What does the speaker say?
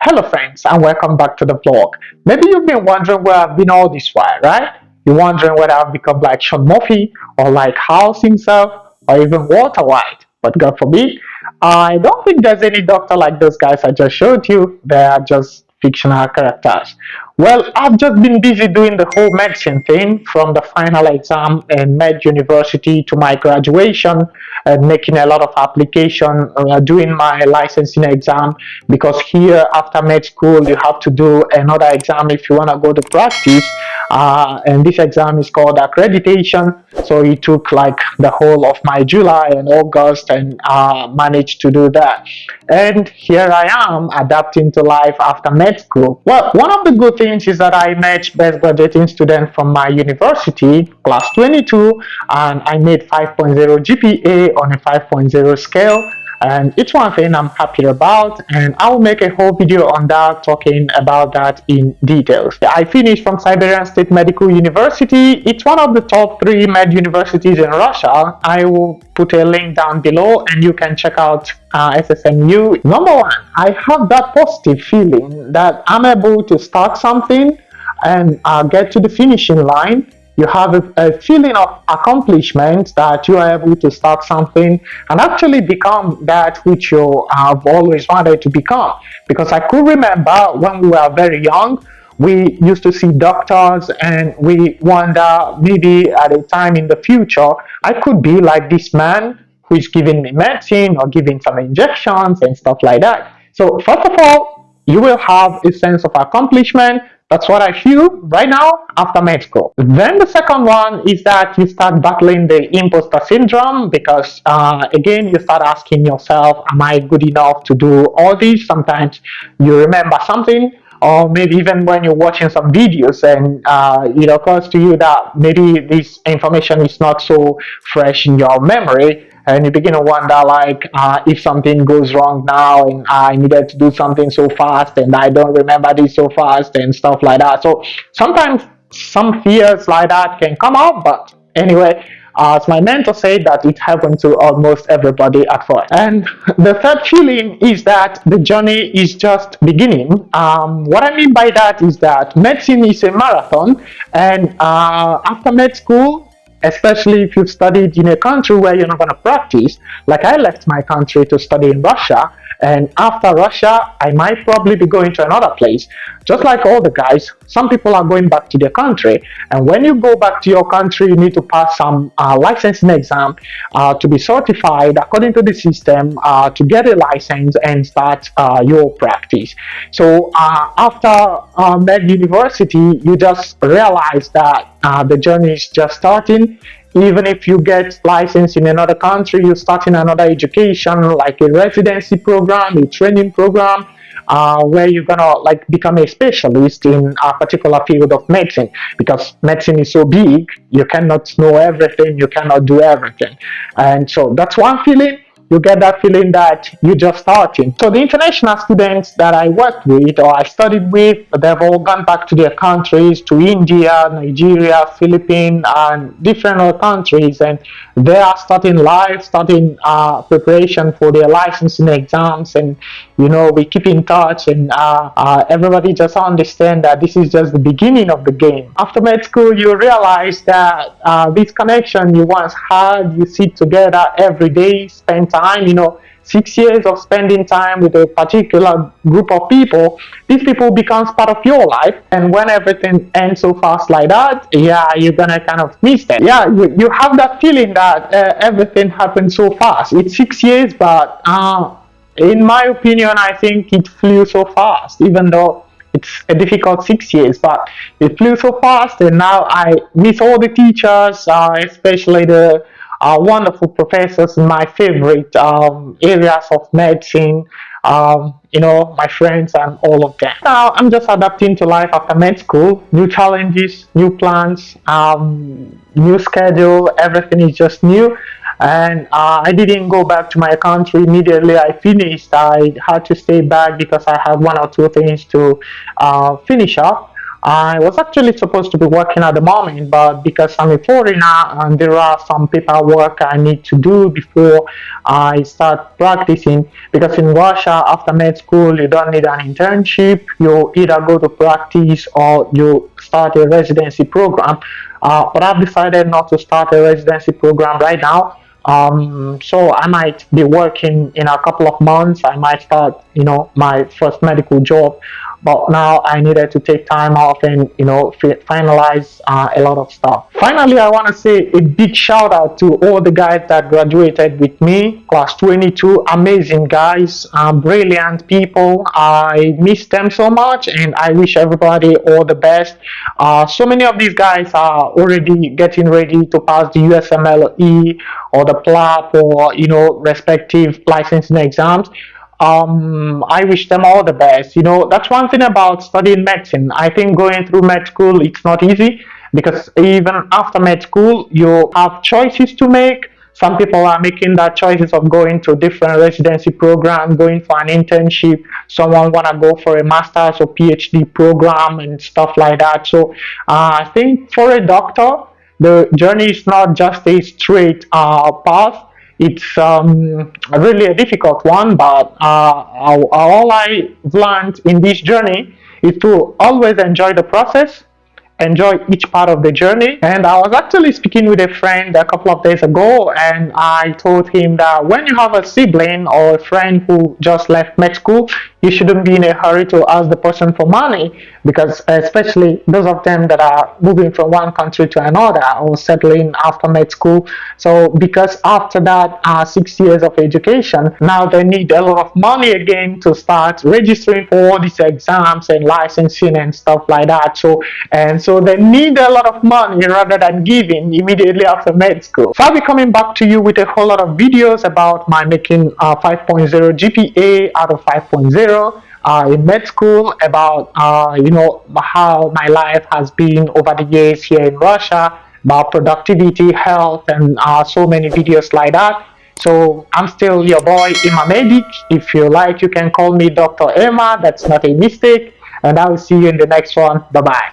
Hello friends and welcome back to the vlog. Maybe you've been wondering where I've been all this while, right? You're wondering whether I've become like Sean Murphy or like House himself or even Walter White. But God forbid, I don't think there's any doctor like those guys I just showed you. They are just fictional characters. Well, I've just been busy doing the whole medicine thing from the final exam in Med University to my graduation and making a lot of application, doing my licensing exam because here after med school you have to do another exam if you want to go to practice, and this exam is called accreditation. So it took like the whole of my July and August and managed to do that. And here I am adapting to life after med school. Well, one of the good things is that I met best graduating student from my university, class 22, and I made 5.0 GPA on a 5.0 scale, and it's one thing I'm happy about, and I'll make a whole video on that talking about that in details. I finished from Siberian State Medical University. It's one of the top 3 med universities in Russia. I will put a link down below and you can check out SSMU. Number one, I have that positive feeling that I'm able to start something and get to the finishing line. You have a feeling of accomplishment that you are able to start something and actually become that which you have always wanted to become. Because I could remember when we were very young, we used to see doctors and we wonder maybe at a time in the future I could be like this man who is giving me medicine or giving some injections and stuff like that. So first of all, you will have a sense of accomplishment. That's what I feel right now after med school. Then the second one is that you start battling the imposter syndrome because again, you start asking yourself, am I good enough to do all this? Sometimes you remember something, or maybe even when you're watching some videos and it occurs to you that maybe this information is not so fresh in your memory, and you begin to wonder like if something goes wrong now and I needed to do something so fast and I don't remember this so fast and stuff like that. So sometimes some fears like that can come up, but anyway, as my mentor said, that it happened to almost everybody at first. And the third feeling is that the journey is just beginning. What I mean by that is that medicine is a marathon, and after med school, especially if you've studied in a country where you're not going to practice, like I left my country to study in Russia, and after Russia I might probably be going to another place. Just like all the guys, some people are going back to their country, and when you go back to your country you need to pass some licensing exam to be certified according to the system, to get a license and start your practice. So after med university, you just realize that the journey is just starting. Even if you get licensed in another country, you start in another education like a residency program, a training program, where you're gonna like become a specialist in a particular field of medicine, because medicine is so big, you cannot know everything, you cannot do everything. And so that's one feeling. You get that feeling that you're just starting. So the international students that I worked with or I studied with, they've all gone back to their countries, to India, Nigeria, Philippines, and different other countries, and they are starting life, starting preparation for their licensing exams, and we keep in touch, and everybody just understand that this is just the beginning of the game. After med school, you realize that this connection you once had, you sit together every day, spend time, 6 years of spending time with a particular group of people, these people becomes part of your life, and when everything ends so fast like that, yeah, you're gonna kind of miss them. Yeah, you have that feeling that everything happened so fast. It's 6 years, but in my opinion, I think it flew so fast, even though it's a difficult 6 years, but it flew so fast, and now I miss all the teachers, especially the wonderful professors in my favorite areas of medicine, my friends and all of them. Now I'm just adapting to life after med school, new challenges, new plans, new schedule, everything is just new. And I didn't go back to my country immediately I finished. I had to stay back because I had one or two things to finish up. I was actually supposed to be working at the moment, but because I'm a foreigner and there are some paperwork I need to do before I start practicing. Because in Russia, after med school, you don't need an internship. You either go to practice or you start a residency program. But I've decided not to start a residency program right now. So I might be working in a couple of months. I might start, my first medical job. But now I needed to take time off and, finalize a lot of stuff. Finally, I want to say a big shout out to all the guys that graduated with me, class 22. Amazing guys, brilliant people. I miss them so much, and I wish everybody all the best. So many of these guys are already getting ready to pass the USMLE or the PLAP or respective licensing exams. I wish them all the best. That's one thing about studying medicine. I think going through med school, it's not easy because even after med school, you have choices to make. Some people are making that choices of going to different residency programs, going for an internship. Someone wanna go for a master's or PhD program and stuff like that. So I think for a doctor, the journey is not just a straight path. It's really a difficult one, but all I've learned in this journey is to always enjoy the process, enjoy each part of the journey. And I was actually speaking with a friend a couple of days ago, and I told him that when you have a sibling or a friend who just left med school, you shouldn't be in a hurry to ask the person for money, because especially those of them that are moving from one country to another or settling after med school. So because after that 6 years of education, now they need a lot of money again to start registering for all these exams and licensing and stuff like that. So they need a lot of money rather than giving immediately after med school. So I'll be coming back to you with a whole lot of videos about my making 5.0 GPA out of 5.0 in med school, about how my life has been over the years here in Russia, about productivity, health, and so many videos like that. So I'm still your boy Emma Medic. If you like, you can call me Dr. Emma. That's not a mistake. And I will see you in the next one. Bye bye.